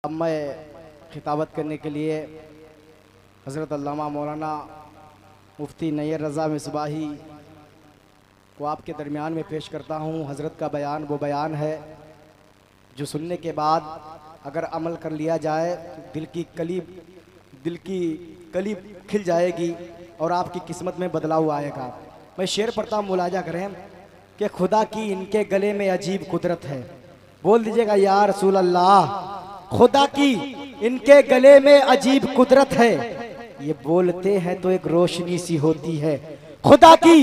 अब मैं खिताबत करने के लिए हज़रत अल्लामा मौलाना मुफ्ती नैयर रज़ा मिसबाही को आपके दरमियान में पेश करता हूँ। हज़रत का बयान वो बयान है जो सुनने के बाद अगर अमल कर लिया जाए तो दिल की कली खिल जाएगी और आपकी किस्मत में बदलाव आएगा। मैं शेर पढ़ता हूँ, मुलाजा करें कि खुदा की इनके गले में अजीब कुदरत है। बोल दीजिएगा या रसूल अल्लाह। खुदा की इनके गले में अजीब कुदरत है, ये बोलते हैं तो एक रोशनी सी होती है। खुदा की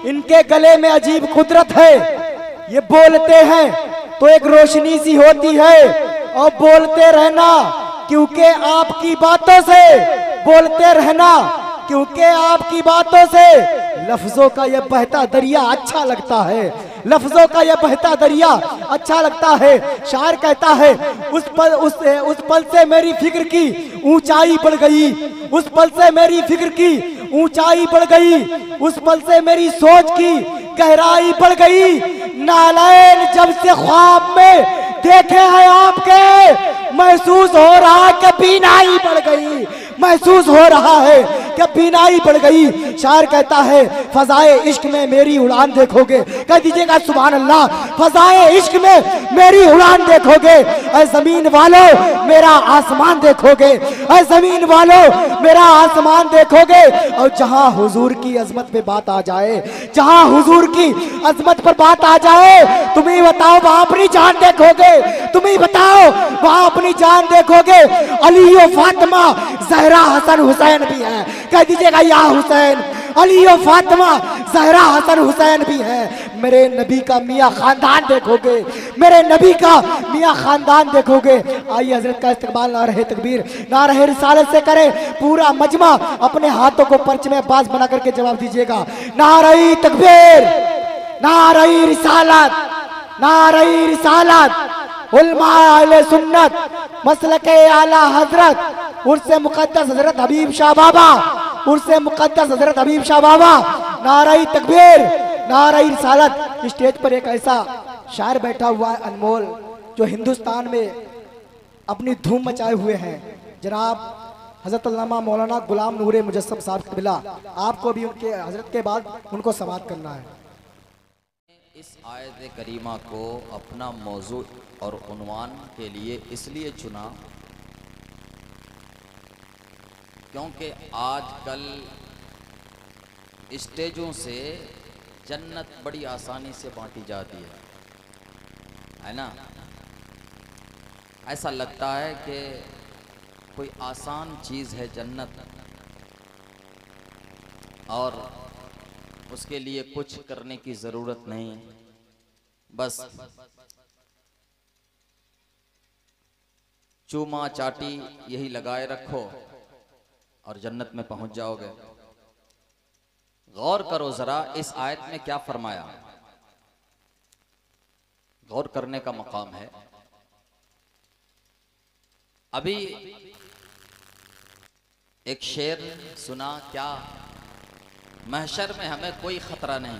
इनके गले में अजीब कुदरत है, ये बोलते हैं तो एक रोशनी सी होती है। और बोलते रहना क्योंकि आपकी बातों से, बोलते रहना क्योंकि आपकी बातों से लफ्जों का यह बहता दरिया अच्छा लगता है, लफ्जों का यह बहता दरिया अच्छा लगता है। शायर कहता है उस पल से मेरी फिक्र की ऊंचाई बढ़ गई, उस पल से मेरी फिक्र की ऊंचाई बढ़ गई, उस पल से मेरी सोच की गहराई बढ़ गई। नालैन जब से ख्वाब में देखे हैं आपके, महसूस हो रहा है कि बीनाई बढ़ गई, महसूस हो रहा है कि बीनाई बढ़ गई। शायर कहता है फजाए इश्क में मेरी उड़ान देखोगे, कह दीजिएगा सुभान अल्लाह। फजाए इश्क में मेरी उड़ान देखोगे, ऐ जमीन वालों मेरा आसमान देखोगे, ऐ जमीन वालों मेरा आसमान देखोगे। और जहां हुजूर की अजमत पे बात आ जाए, जहां हुजूर की अजमत पर बात आ जाए, तुम ही बताओ वहां अपनी जान देखोगे, तुम ही बताओ वहां अपनी जान देखोगे। अली और फातिमा ज़हरा हसन हुसैन भी है, कह दीजिएगा या हुसैन। अली और फातिमा ज़हरा हसन हुसैन भी है। मेरे नबी का मियाँ खानदान देखोगे, मेरे नबी का मियाँ खानदान देखोगे। आइए हजरत का इस्तकबाल नारे तकबीर नारे रिसालत से करें। पूरा मजमा अपने हाथों को पर्च में बाज बना करके जवाब दीजिएगा। नारे तकबीर, नारे रिसालत, नारे रिसालत। उलमा अहले सुन्नत मसलके आला हजरत उर्से मुकद्दस हजरत हबीब शाह बाबा, उर्से मुकद्दस हजरत हबीब शाह बाबा। नारे तकबीर, नारे रिसालत। स्टेज पर एक ऐसा शायर बैठा हुआ है अनमोल, जो हिंदुस्तान में अपनी धूम मचाए हुए हैं। जनाब हजरत अल्लामा मौलाना गुलाम नूरे मुजस्सम साहब क़िबला, आपको भी उनके हजरत के बाद उनको समाअत करना है। इस आयत करीमा को अपना मौजू और उन्वान के लिए इसलिए चुना क्योंकि आजकल स्टेजों से जन्नत बड़ी आसानी से बांटी जाती है ना। ऐसा लगता है कि कोई आसान चीज़ है जन्नत, और उसके लिए कुछ करने की ज़रूरत नहीं, बस चूमा चाटी यही लगाए रखो और जन्नत में पहुंच जाओगे। गौर करो जरा इस आयत में क्या फरमाया, गौर करने का मकाम है। अभी एक शेर सुना, क्या महशर में हमें कोई खतरा नहीं।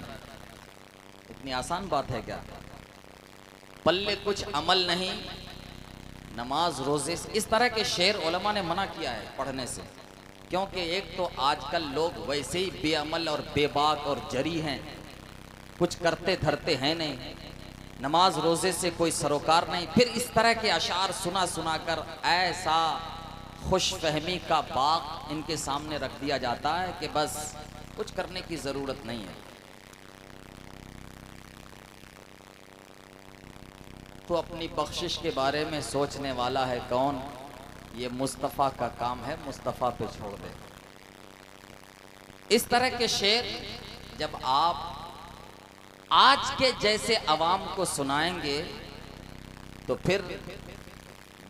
इतनी आसान बात है क्या? पल्ले कुछ अमल नहीं, नमाज रोजे से। इस तरह के शेर उलमा ने मना किया है पढ़ने से, क्योंकि एक तो आजकल लोग वैसे ही बेअमल और बेबाक और जरी हैं, कुछ करते धरते हैं नहीं, नमाज रोजे से कोई सरोकार नहीं। फिर इस तरह के अशार सुना सुना कर ऐसा खुश फहमी का बाग इनके सामने रख दिया जाता है कि बस कुछ करने की जरूरत नहीं है। तो अपनी बख्शिश के बारे में सोचने वाला है कौन? ये मुस्तफ़ा का काम है, मुस्तफ़ा पे छोड़ दे। इस तरह के शेर जब आप आज के जैसे अवाम को सुनाएंगे तो फिर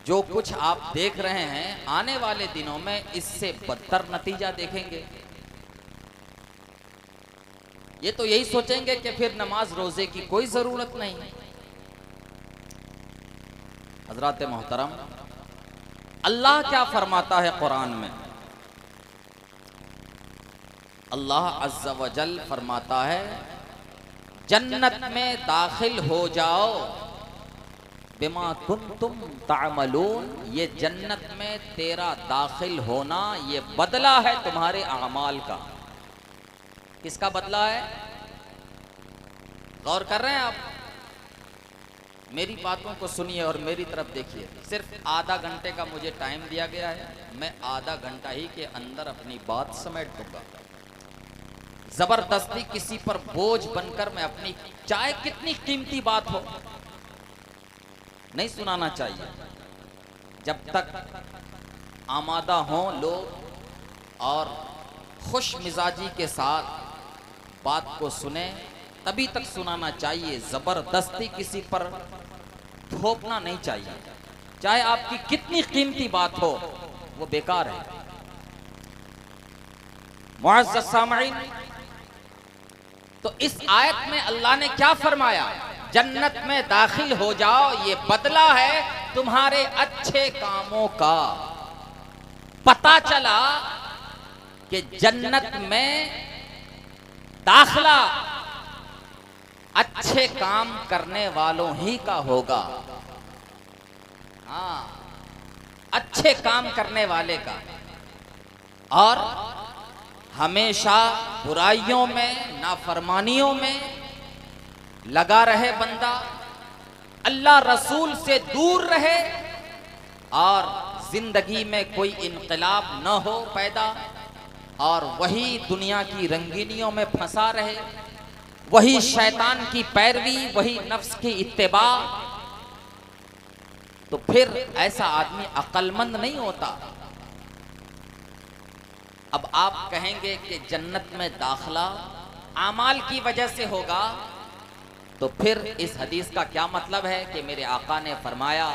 जो कुछ आप देख रहे हैं आने वाले दिनों में इससे बदतर नतीजा देखेंगे। ये तो यही सोचेंगे कि फिर नमाज रोजे की कोई जरूरत नहीं। हजरात मोहतरम, अल्लाह क्या फरमाता है कुरान में? अल्लाह अज़्ज़ा व जल फरमाता है जन्नत में दाखिल हो जाओ बिमा कुंतुम तामलून, ये जन्नत में तेरा दाखिल होना ये बदला है तुम्हारे अमाल का। किसका बदला है? गौर कर रहे हैं आप? मेरी बातों को सुनिए और मेरी तरफ देखिए। सिर्फ आधा घंटे का मुझे टाइम दिया गया है, मैं आधा घंटा ही के अंदर अपनी बात समेट दूंगा। जबरदस्ती किसी पर बोझ बनकर मैं अपनी, चाहे कितनी कीमती बात हो, नहीं सुनाना चाहिए। जब तक आमादा हों लोग और खुश मिजाजी के साथ बात को सुने, तभी तक सुनाना चाहिए। जबरदस्ती किसी पर थोपना नहीं चाहिए, चाहे आपकी कितनी कीमती बात हो, वो बेकार है। मुअज़्ज़ज़ सामईन, तो इस आयत में अल्लाह ने क्या फरमाया? जन्नत में दाखिल हो जाओ, ये बदला है तुम्हारे अच्छे कामों का। पता चला कि जन्नत में दाखिला अच्छे काम करने वालों ही का होगा। हाँ, अच्छे काम करने वाले का। और हमेशा बुराइयों में, नाफरमानियों में लगा रहे बंदा, अल्लाह रसूल से दूर रहे और जिंदगी में कोई इनकलाब न हो पैदा, और वही दुनिया की रंगीनियों में फंसा रहे, वही शैतान की पैरवी, वही नफ्स की इत्तिबा, तो फिर ऐसा आदमी अक्लमंद नहीं होता। अब आप कहेंगे कि जन्नत में दाखला आमाल की वजह से होगा, तो फिर इस हदीस का क्या मतलब है कि मेरे आका ने फरमाया,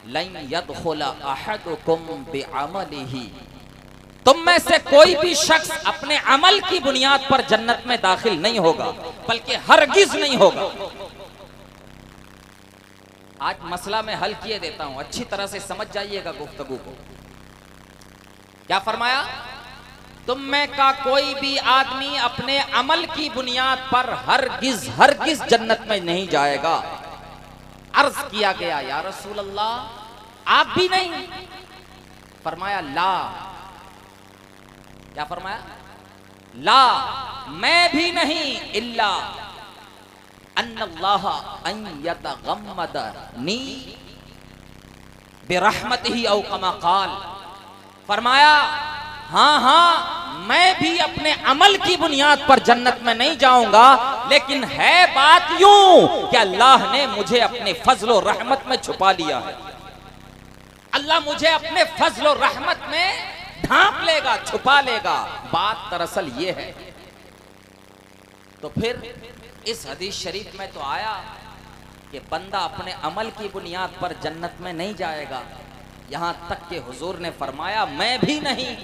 लन यदखुल अहदुकुम बिअमलिही, तुम में से कोई भी शख्स अपने अमल की बुनियाद पर जन्नत में दाखिल नहीं होगा, बल्कि हरगिज नहीं होगा। आज मसला मैं हल किए देता हूं, अच्छी तरह से समझ जाइएगा गुफ्तगू को। क्या फरमाया? तुम में का कोई भी आदमी अपने अमल की बुनियाद पर हरगिज हरगिज जन्नत में नहीं जाएगा। अर्ज किया गया, या रसूल अल्लाह आप भी नहीं? फरमाया ला। क्या फरमाया? ला, मैं भी नहीं। इल्ला अन्नल्लाह अन यतगम्मदनी बिरहमतिही औ कमा क़ाल, फरमाया हाँ हाँ, मैं भी अपने अमल की बुनियाद पर जन्नत में नहीं जाऊंगा, लेकिन है बात यूं कि अल्लाह ने मुझे अपने फजल और रहमत में छुपा लिया है। अल्लाह मुझे अपने फजल और रहमत में ढांप लेगा, छुपा लेगा। बात दरअसल ये है। तो फिर इस हदीस शरीफ में तो आया कि बंदा अपने अमल की बुनियाद पर जन्नत में नहीं जाएगा, यहां तक कि हुजूर ने फरमाया मैं भी नहीं।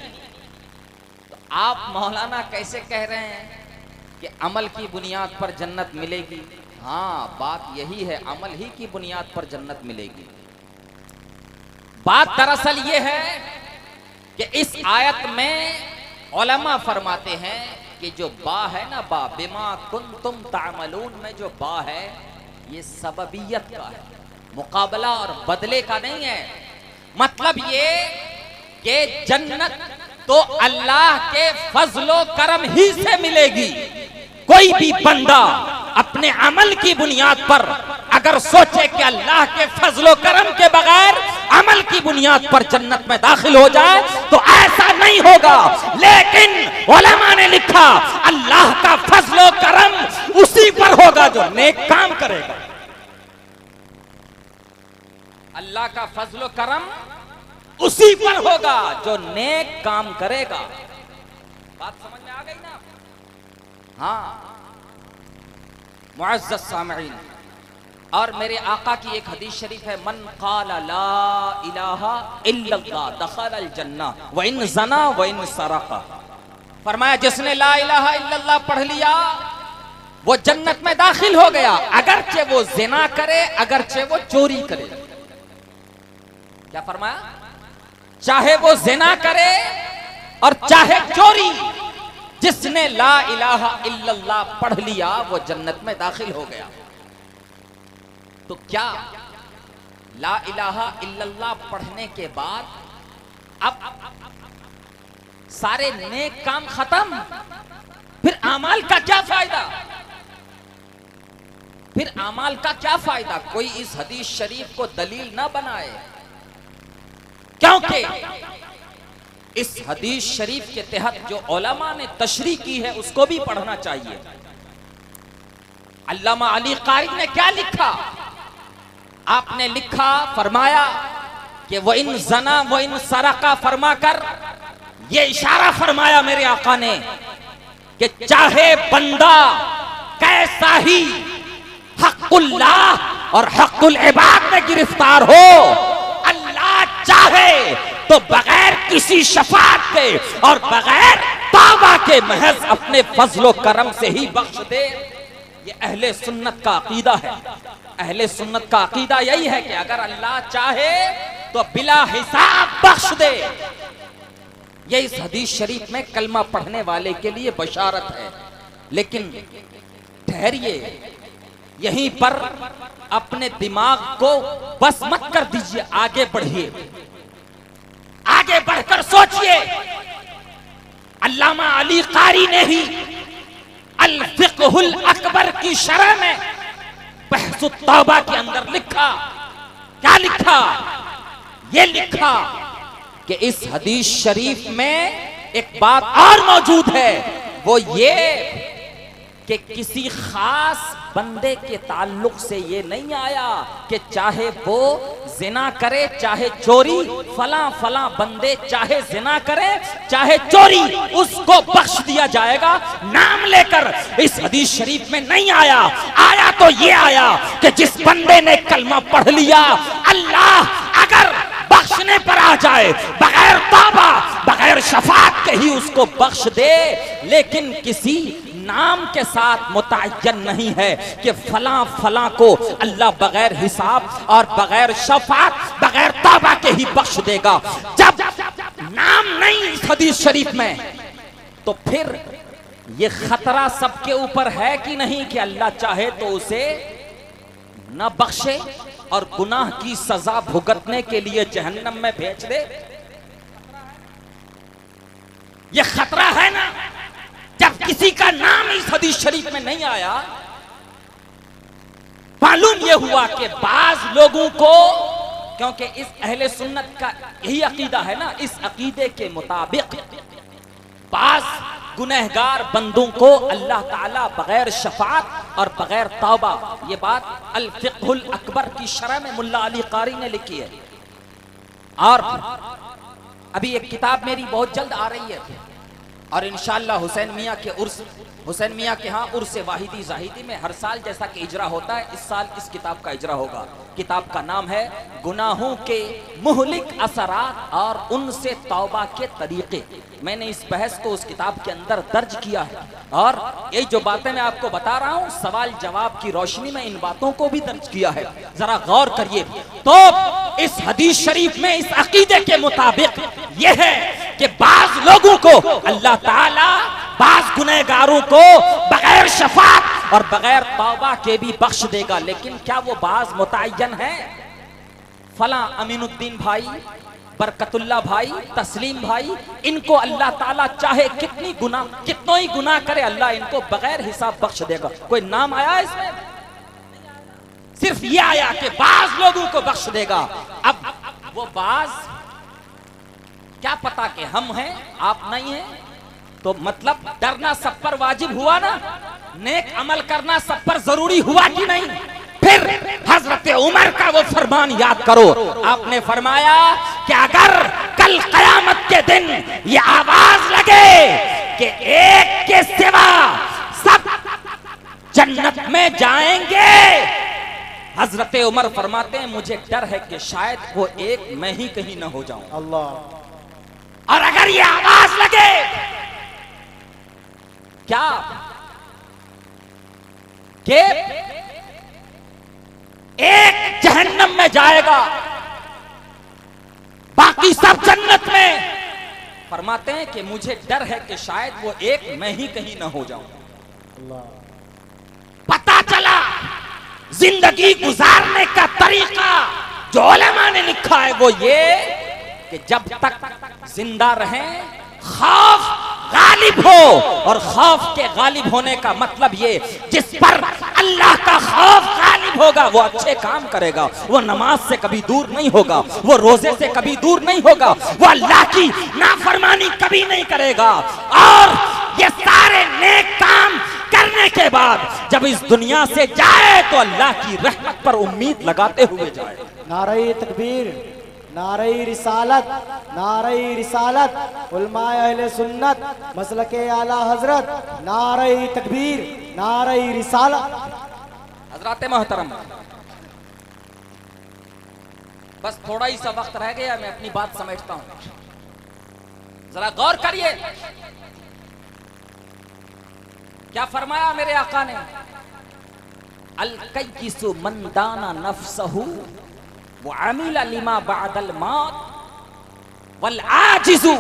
तो आप मौलाना कैसे कह रहे हैं कि अमल की बुनियाद पर जन्नत मिलेगी? हाँ, बात यही है, अमल ही की बुनियाद पर जन्नत मिलेगी। बात दरअसल ये है कि इस आयत में उलमा फरमाते हैं कि जो बा है ना, बा बिमा कुंतुम तामलून में जो बा है, ये सबबियत का है, मुकाबला और बदले का नहीं है। मतलब ये कि जन्नत तो अल्लाह के फजलो करम ही से मिलेगी। कोई भी बंदा अपने अमल की बुनियाद पर अगर सोचे कि अल्लाह के फजलो करम के बगैर अमल की बुनियाद पर जन्नत में दाखिल हो जाए, तो ऐसा नहीं होगा। लेकिन उलमा ने लिखा, अल्लाह का फजलो करम उसी पर होगा जो नेक काम करेगा। अल्लाह का फजलो करम उसी पर होगा जो नेक काम करेगा। बात समझ में आ गई ना? हाँ मुअज़्ज़ज़ सामईन, और मेरे आका की एक हदीस शरीफ है, मन क़ाला ला इलाहा इल्लल्लाह दख़लल जन्नह व इन ज़ना व इन सरक़ा। फरमाया जिसने ला इलाहा इल्लल्लाह पढ़ लिया वो जन्नत में दाखिल हो गया, अगरचे वो ज़िना करे, अगरचे वो चोरी करे। क्या फरमाया? चाहे वो ज़िना करे और चाहे चोरी, जिसने ला इलाहा इल्लल्लाह पढ़ लिया वो जन्नत में दाखिल हो गया। तो क्या ला इलाहा इल्लल्लाह पढ़ने के बाद अब सारे नेक काम खत्म, फिर अमाल का क्या फायदा? फिर अमाल का क्या फायदा? कोई इस हदीस शरीफ को दलील ना बनाए, क्योंकि इस हदीस शरीफ के तहत जो उलमा ने तशरीह की है उसको भी पढ़ना चाहिए। अल्लामा अली कारी ने क्या लिखा? आपने लिखा, फरमाया कि वो इन जना वो इन सरका फरमाकर ये इशारा फरमाया मेरे आका ने कि चाहे बंदा कैसा ही हक़ुल्लाह और हक़ुल इबाद में गिरफ्तार हो, अल्लाह चाहे तो बगैर किसी शफाअत के और बगैर तौबा के महज अपने फजलो करम से ही बख्श दे। ये अहले सुन्नत का अकीदा है। अहले सुन्नत का अकीदा यही है कि अगर अल्लाह चाहे तो बिला हिसाब बख्श दे। ये इस हदीस शरीफ में कलमा पढ़ने वाले के लिए बशारत है। लेकिन ठहरिए, यहीं पर अपने दिमाग को बस मत कर दीजिए, आगे बढ़िए, आगे बढ़कर सोचिए। अल्लामा अली कारी ने ही अल फिक़हुल अकबर की शरह में बहसुत तौबा के अंदर लिखा, क्या लिखा? ये लिखा कि इस हदीस शरीफ में एक बात और मौजूद है, वो ये कि किसी खास बंदे के ताल्लुक से ये नहीं आया कि चाहे वो जिना करे चाहे चोरी, फला फला बंदे चाहे जिना करे चाहे चोरी, उसको बख्श दिया जाएगा। नाम लेकर इस हदीस शरीफ में नहीं आया। आया तो ये आया कि जिस बंदे ने कलमा पढ़ लिया, अल्लाह अगर बख्शने पर आ जाए, बगैर तौबा बगैर शफाअत के ही उसको बख्श दे। लेकिन किसी नाम के साथ मुतय्यन नहीं है कि फला फला को अल्लाह बगैर हिसाब और बगैर शफाअत बगैर तौबा के ही बख्श देगा। जब नाम नहीं इस हदीस शरीफ में, तो फिर ये खतरा सबके ऊपर है कि नहीं कि अल्लाह चाहे तो उसे न बख्शे और गुनाह की सजा भुगतने के लिए जहन्नम में भेज दे। ये खतरा है ना। जब किसी का नाम इस हदीस शरीफ में नहीं आया, मालूम यह हुआ कि बाज लोगों को, क्योंकि इस अहले सुन्नत का यही अकीदा है ना, इस अकीदे के मुताबिक बाज गुनहगार बंदों को अल्लाह ताला बगैर शफाअत और बगैर तौबा, ये बात अल फिक़हुल अकबर की शरह में मुल्ला अली कारी ने लिखी है। और अभी एक किताब मेरी बहुत जल्द आ रही है और इंशाअल्लाह हुसैन मियाँ के यहाँ उर्स वाहिदी जाहिदी में हर साल जैसा कि इजरा होता है, इस साल इस किताब का इजरा होगा। किताब का नाम है गुनाहों के मुहलिक असरात और उनसे तौबा के तरीके। मैंने इस बहस को उस किताब के अंदर दर्ज किया है और ये जो बातें मैं आपको बता रहा हूँ, सवाल जवाब की रोशनी में इन बातों को भी दर्ज किया है। जरा गौर करिए। तो इस हदीस शरीफ में इस अकीदे के मुताबिक यह है कि बाज लोगों को अल्लाह ताला बाज गुनहगारों को बगैर शफाअत और बगैर तौबा के भी बख्श देगा। लेकिन क्या वो बाज मुतय्यन है? फला अमीनुद्दीन भाई, बरकतुल्लाह भाई, तस्लीम भाई, इनको अल्लाह ताला चाहे कितनों ही गुनाह करे, अल्लाह इनको बगैर हिसाब बख्श देगा। कोई नाम आया इसमें? सिर्फ ये आया कि बाज लोगों को बख्श देगा। अब वो बाज, क्या पता कि हम हैं आप नहीं हैं, तो मतलब डरना सब पर वाजिब हुआ ना, नेक अमल करना सब पर जरूरी हुआ कि नहीं? फिर हजरत उमर का वो फरमान याद करो। आपने फरमाया कि अगर कल कयामत के दिन ये आवाज लगे कि एक के सिवा सब जन्नत में जाएंगे, हजरत उमर फरमाते हैं मुझे डर है कि शायद वो एक मैं ही कहीं ना हो जाऊं। अल्लाह। और अगर ये आवाज लगे क्या कि एक जहन्नम में जाएगा बाकी सब जन्नत में, फरमाते हैं कि मुझे डर है कि शायद वो एक मैं ही कहीं ना हो जाऊं। पता चला जिंदगी गुजारने का तरीका जो उलमा ने लिखा है वो ये कि जब तक जिंदा रहें खौफ गालिब हो, और खौफ के गालिब होने का मतलब ये जिस पर अल्लाह का खौफ गालिब होगा वो अच्छे काम करेगा, वो नमाज से कभी दूर नहीं होगा, वो रोजे से कभी दूर नहीं होगा, वो अल्लाह की नाफरमानी कभी नहीं करेगा। और ये सारे नेक काम करने के बाद जब इस दुनिया से जाए तो अल्लाह की रहमत पर उम्मीद लगाते हुए जाए। नारे तकबीर, नारे रिसालत, नारे रिसालत, उलमाए अहले सुन्नत, मसलके आला हजरत, नारे तकबीर, नारे रिसालत। हजरात मोहतरम, बस थोड़ा ही सा वक्त रह गया, मैं अपनी बात समेटता हूं, जरा गौर करिए क्या फरमाया मेरे आका ने। अल कैसु मन दाना नफ्सहु व अमिला लिमा बअदल मौत वल आजिजु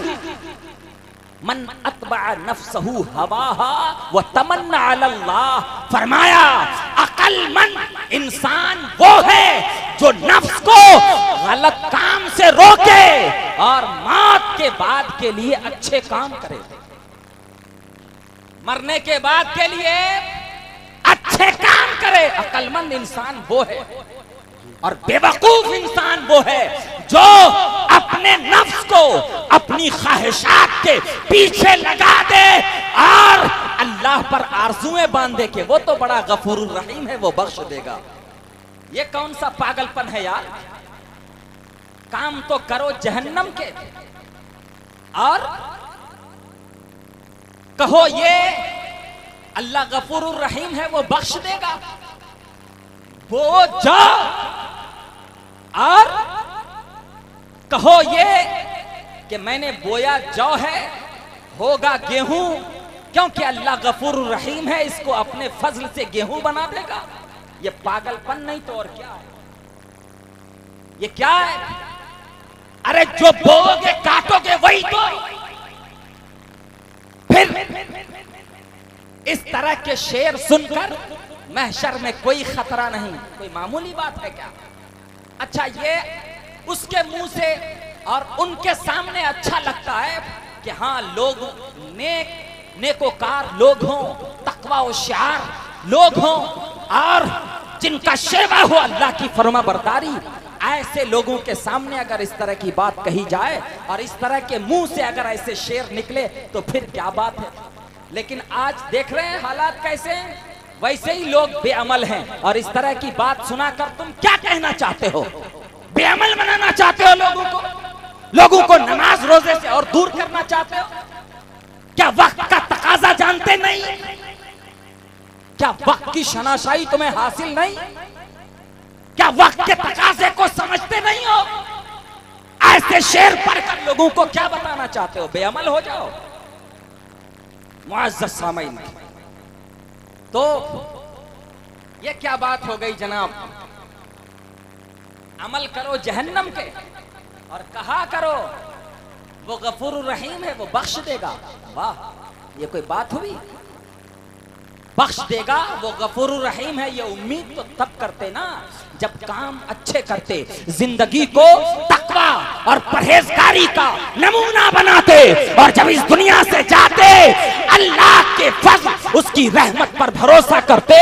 मन अतबा नफ्सहु हवाहा व तमन्ना अलल्लाह। फरमाया अक्लमंद इंसान वो है जो नफ्स को गलत काम से रोके और मौत के बाद के लिए अच्छे काम करे, मरने के बाद के लिए अच्छे काम करे। अक्लमंद इंसान वो है, और बेवकूफ इंसान वो है जो अपने नफ्स को अपनी ख्वाहिशात के पीछे लगा दे और अल्लाह पर आरज़ुएं बांधे के वो तो बड़ा गफूरुर रहीम है, वो बख्श देगा। ये कौन सा पागलपन है यार। काम तो करो जहन्नम के और कहो ये अल्लाह गफूरुर रहीम है, वो बख्श देगा। वो जाओ और कहो ये कि मैंने बोया जौ है होगा गेहूं, क्योंकि अल्लाह गफूरुर रहीम है, इसको अपने फजल से गेहूं बना देगा। ये पागलपन नहीं तो और क्या है। ये क्या है? अरे जो बोओगे काटोगे वही तो। फिर इस तरह के शेर सुनकर महशर में कोई खतरा नहीं, कोई मामूली बात है क्या? अच्छा, ये उसके मुंह से और उनके सामने अच्छा लगता है कि हाँ लोग नेकोकार लोग हों, तकवा और शार लोग हों और जिनका शेवा हो अल्लाह की फरमा बरदारी। ऐसे लोगों के सामने अगर इस तरह की बात कही जाए और इस तरह के मुंह से अगर ऐसे शेर निकले तो फिर क्या बात है। लेकिन आज देख रहे हैं हालात कैसे हैं, वैसे ही लोग बेअमल हैं और इस तरह की बात सुनाकर तुम क्या कहना चाहते हो? बेअमल बनाना चाहते हो लोगों को नमाज रोजे से और दूर करना चाहते हो? क्या वक्त का तकाजा जानते नहीं? क्या वक्त की शनाशाई तुम्हें हासिल नहीं? क्या वक्त के तकाजे को समझते नहीं हो? ऐसे शेर पढ़कर लोगों को क्या बताना चाहते हो? बेअमल हो जाओ। मुअज़्ज़ज़ सामीन, तो ये क्या बात हो गई जनाब? अमल करो जहन्नम के और कहा करो वो गफूरुर रहीम है, वो बख्श देगा। वाह, ये कोई बात हुई? बख्श देगा, वो गफूरुर रहीम है, ये उम्मीद तो तब करते ना जब काम अच्छे करते, जिंदगी को तकवा और परहेजगारी का नमूना बनाते, और जब इस दुनिया से जाते अल्लाह के फज़ल उसकी रहमत पर भरोसा करते।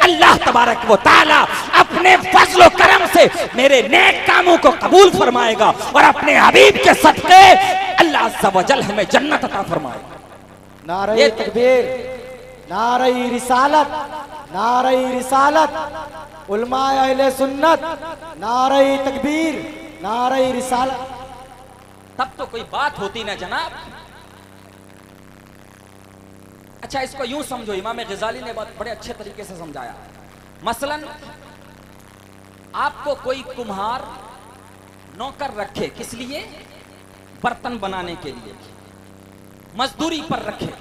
अल्लाह तबारक व तआला अपने फज़ल व करम से मेरे नेक कामों को कबूल फरमाएगा और अपने हबीब के सदक़े अल्लाह अज़्ज़ व जल हमें जन्नत अता फरमाएगा। नारे तकबीर, नारे रिसालत, नारे रिसालत, उलमाए अहले सुन्नत, नारे तकबीर, नारे रिसालत। तब तो कोई बात होती ना जनाब। अच्छा, इसको यूं समझो, इमाम ग़ज़ाली ने बहुत बड़े अच्छे तरीके से समझाया। मसलन आपको कोई कुम्हार नौकर रखे, किस लिए? बर्तन बनाने के लिए, मजदूरी पर रखे,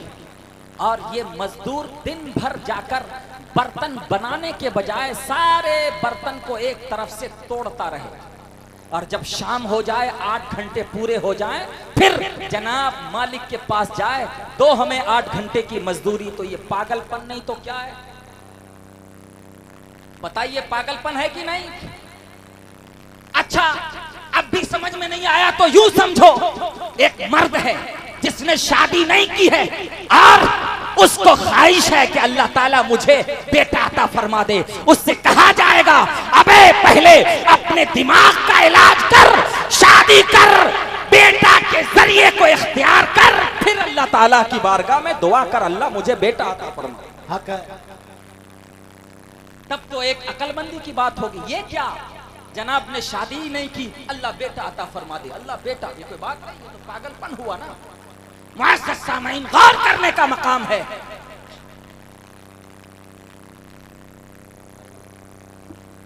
और ये मजदूर दिन भर जाकर बर्तन बनाने के बजाय सारे बर्तन को एक तरफ से तोड़ता रहे, और जब शाम हो जाए 8 घंटे पूरे हो जाए फिर जनाब मालिक के पास जाए, दो हमें 8 घंटे की मजदूरी। तो ये पागलपन नहीं तो क्या है? बताइए, पागलपन है कि नहीं? अच्छा, अब भी समझ में नहीं आया तो यूं समझो, एक मर्द है जिसने शादी नहीं की है और उसको ख्वाहिश है कि अल्लाह ताला मुझे बेटा अता फरमा दे, उससे कहा जाएगा अबे पहले अपने दिमाग का इलाज कर, शादी कर, बेटा के जरिए को इख्तियार कर, फिर अल्लाह ताला की बारगाह में दुआ कर, अल्लाह मुझे बेटा अता फरमा। हक है। तब तो एक अकलमंदी की बात होगी। ये क्या जनाब ने शादी ही नहीं की, अल्लाह बेटा अता फरमा दे, अल्लाह बेटा, ये कोई बात नहीं, ये तो पागलपन हुआ ना। मुअज़्ज़ज़ सामईन, गौर करने का मकाम है।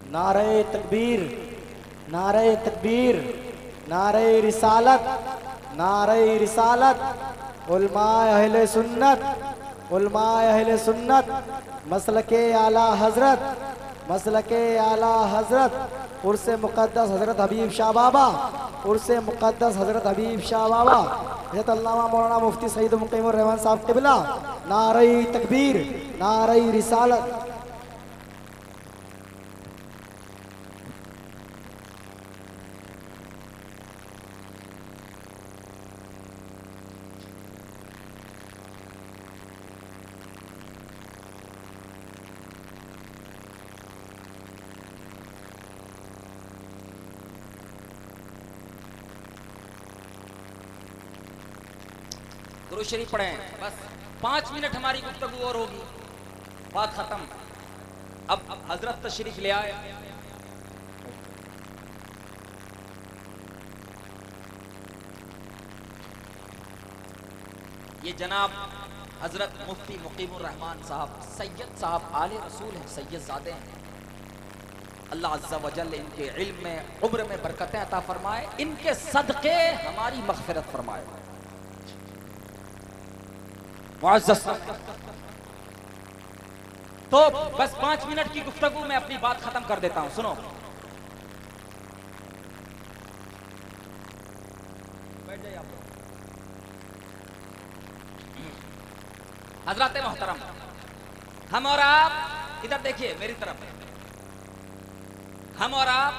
नारे तकबीर, नारे तकबीर, नारे रिसालत, नारे रिसालत, उलमाए अहले सुन्नत, उलमाए अहले सुन्नत, मसलके आला हजरत, मसलके आला हजरत, उर्से मुक़द्दस हजरत हबीब शाह बाबा, उर्से मुक़द्दस हजरत हबीब शाह बाबा, हज़रत अल्लामा मौलाना मुफ्ती सईद मुक़ीमुर रहमान साहब क़िबला। नारे तकबीर, नारे रिसालत। दुरूद शरीफ पढ़ें, बस 5 मिनट हमारी गुफ्तगू और होगी, बात खत्म। अब हजरत तशरीफ ले आए। ये जनाब हजरत मुफ्ती मुकीमुर रहमान साहब, सैयद साहब, आले रसूल हैं, सैयद ज़ादे हैं। अल्लाह अज़्ज़ा वजल इनके इल्म में, उम्र में बरकतें अता फरमाए, इनके सदक़े हमारी मग़फ़िरत फरमाए। तो बस 5 मिनट की गुफ्तगू में अपनी बात खत्म कर देता हूं, सुनो। बैठ जाइए आप। हज़रात मोहतरम, हम और आप इधर देखिए मेरी तरफ, हम और आप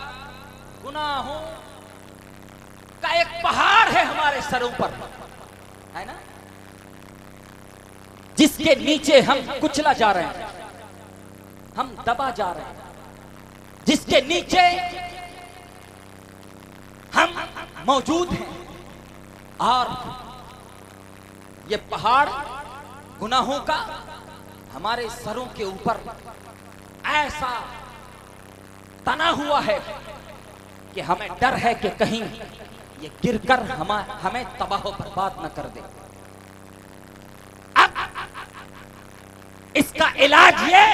गुनाहों का एक पहाड़ है हमारे सरों पर, है ना, जिसके नीचे हम कुचला जा रहे हैं, हम दबा जा रहे हैं, जिसके नीचे हम मौजूद हैं। और ये पहाड़ गुनाहों का हमारे सरों के ऊपर ऐसा तना हुआ है कि हमें डर है कि कहीं ये गिरकर हमें तबाह बर्बाद न कर दे। इसका इलाज ये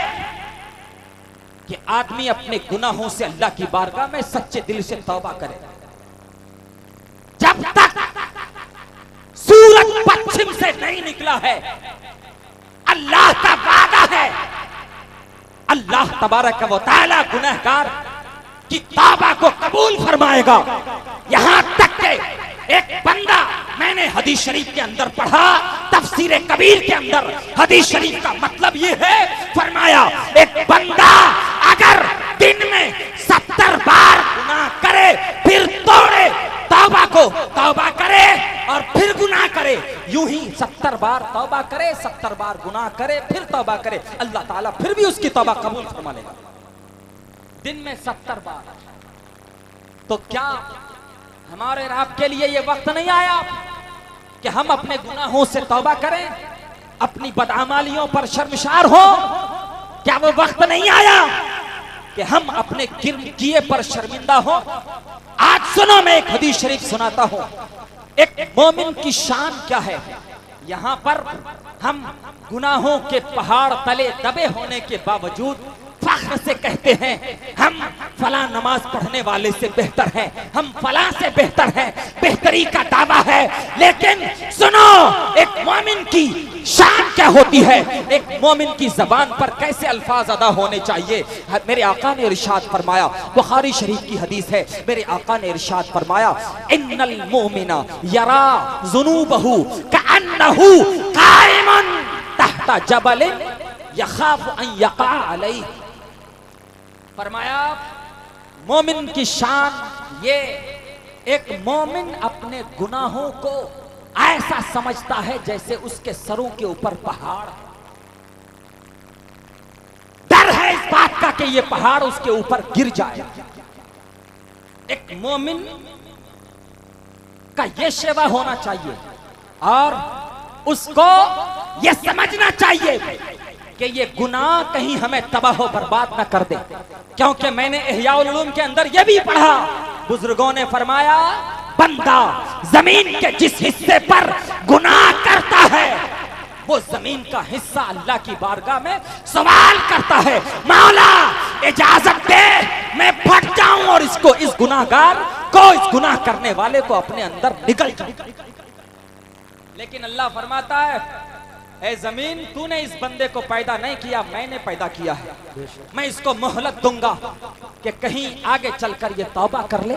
कि आदमी अपने गुनाहों से अल्लाह की बारगाह में सच्चे दिल से तौबा करे। जब तक सूरज पश्चिम से नहीं निकला है, अल्लाह का वादा है, अल्लाह तबारक व तआला गुनहगार की तौबा को कबूल फरमाएगा। यहां तक के एक बंदा, मैंने हदीस शरीफ के अंदर पढ़ा, तफसीर कबीर के अंदर हदीस शरीफ का मतलब ये है, फरमाया एक बंदा अगर दिन में 70 बार गुनाह करे, फिर तोड़े तौबा को, तौबा करे और फिर गुनाह करे, यूं ही 70 बार तौबा करे, 70 बार गुनाह करे, फिर तौबा करे, अल्लाह ताला फिर भी उसकी तौबा कबूल फरमा लेगा। दिन में 70 बार। तो क्या हमारे रब के लिए ये वक्त नहीं आया कि हम अपने गुनाहों से तौबा करें, अपनी बदअमालियों पर शर्मसार हो? क्या वो वक्त नहीं आया कि हम अपने किए पर शर्मिंदा हो? आज सुनो, मैं एक हदीस शरीफ सुनाता हूं, एक मोमिन की शान क्या है। यहां पर हम गुनाहों के पहाड़ तले दबे होने के बावजूद फख्र से कहते हैं हम फला नमाज पढ़ने वाले से बेहतर हैं, हम फला से बेहतर हैं, बेहतरी का दावा है। लेकिन सुनो, एक मोमिन की शान क्या होती है, एक मोमिन की जबान पर कैसे अल्फाज अदा होने चाहिए। मेरे आका ने इरशाद फरमाया, बुखारी शरीफ की हदीस है, मेरे आका ने इरशाद फरमाया, इन्नल मोमिना यरा जुनूबहु कअन्नहु काइमुन तहता जबलिन यखाफु अन यका अलैहि। फरमाया मोमिन की शान ये एक मोमिन अपने गुनाहों को ऐसा समझता है जैसे उसके सरों के ऊपर पहाड़। डर है इस बात का कि ये पहाड़ उसके ऊपर गिर जाए। एक मोमिन का ये शेवा होना चाहिए और उसको ये समझना चाहिए कि ये गुनाह कहीं हमें तबाह बर्बाद न कर दे। क्योंकि मैंने इह्याउल उलूम के अंदर ये भी पढ़ा, बुजुर्गों ने फरमाया बंदा जमीन के जिस हिस्से पर गुनाह करता है वो जमीन का हिस्सा अल्लाह की बारगाह में सवाल करता है, मौला इजाजत दे मैं फट जाऊं और इसको, इस गुनाहगार को, इस गुनाह करने वाले को अपने अंदर निकल जाए। लेकिन अल्लाह फरमाता है, ए जमीन तूने इस बंदे को पैदा नहीं किया, मैंने पैदा किया है। मैं इसको मोहलत दूंगा कि कहीं आगे चलकर ये तौबा कर ले।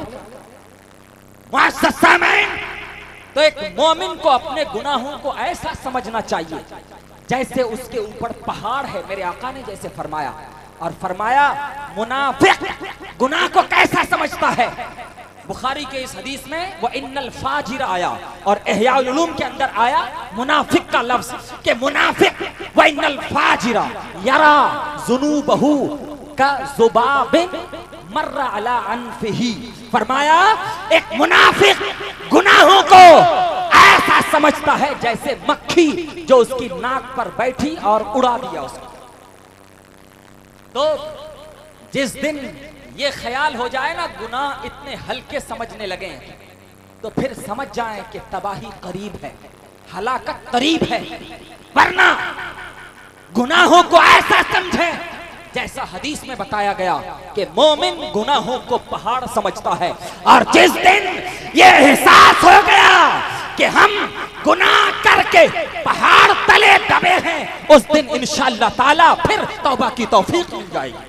तो एक मोमिन को अपने गुनाहों को ऐसा समझना चाहिए जैसे उसके ऊपर पहाड़ है। मेरे आका ने जैसे फरमाया, और फरमाया मुनाफिक गुनाह को कैसा समझता है। बुखारी के इस हदीस में वो इन्नल फाजिर आया और इह्याउल उलूम के अंदर आया मुनाफिक का लफ्ज कि मुनाफिक व इन्नल फाजिरा यरा जुनूबहु का जुबाबिन मर्रा अला अनफिही। फरमाया एक मुनाफिक गुनाहों को ऐसा समझता है जैसे मक्खी जो उसकी नाक पर बैठी और उड़ा दिया उसको। तो जिस दिन ये ख्याल हो जाए ना गुनाह इतने हल्के समझने लगे तो फिर समझ जाएं कि तबाही करीब है, हलाकत करीब है। वरना गुनाहों को ऐसा समझें जैसा हदीस में बताया गया कि मोमिन गुनाहों को पहाड़ समझता है। और जिस दिन ये एहसास हो गया कि हम गुनाह करके पहाड़ तले दबे हैं, उस दिन इंशाअल्लाह ताला फिर तौबा की तौफीक मिल जाएगी,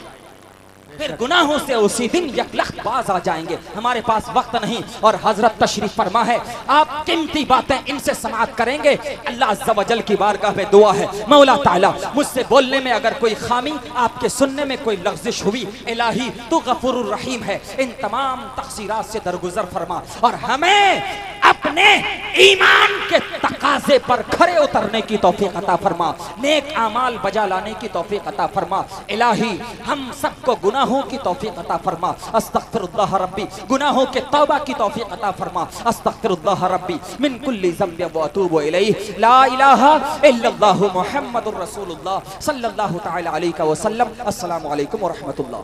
फिर गुनाहों से उसी दिन यकलख्त बाज आ जाएंगे। हमारे पास वक्त नहीं और हजरत तशरीफ फरमा है, आप कीमती बातें इनसे समाअत करेंगे। अल्लाह अज़्ज़ा व जल की बारगाह में दुआ है, मौला ताला मुझसे बोलने में अगर कोई खामी, आपके सुनने में कोई लग़्ज़िश हुई, इलाही तू गफूरुर रहीम है, इन तमाम तक़सीरात से दरगुजर फरमा और हमें अपने ईमान के तकाज़े पर खरे उतरने की तौफीक अता फरमा, नेक आमाल बजा लाने की तौफीक अता फरमा। इलाही हम सबको गुनाहों की तौफीक अता फरमा। अस्तग़फिरुल्लाह रब्बी, गुनाहों के तौबा की तौफीक अता फरमा। अस्तग़फिरुल्लाह रब्बी मिन कुल्ली ज़ंबिन व अतूबु इलैहि, ला इलाहा इल्लल्लाहु मुहम्मदुर रसूलुल्लाह सल्लल्लाहु तआला अलैहि व सल्लम। अस्सलामु अलैकुम व रहमतुल्लाह।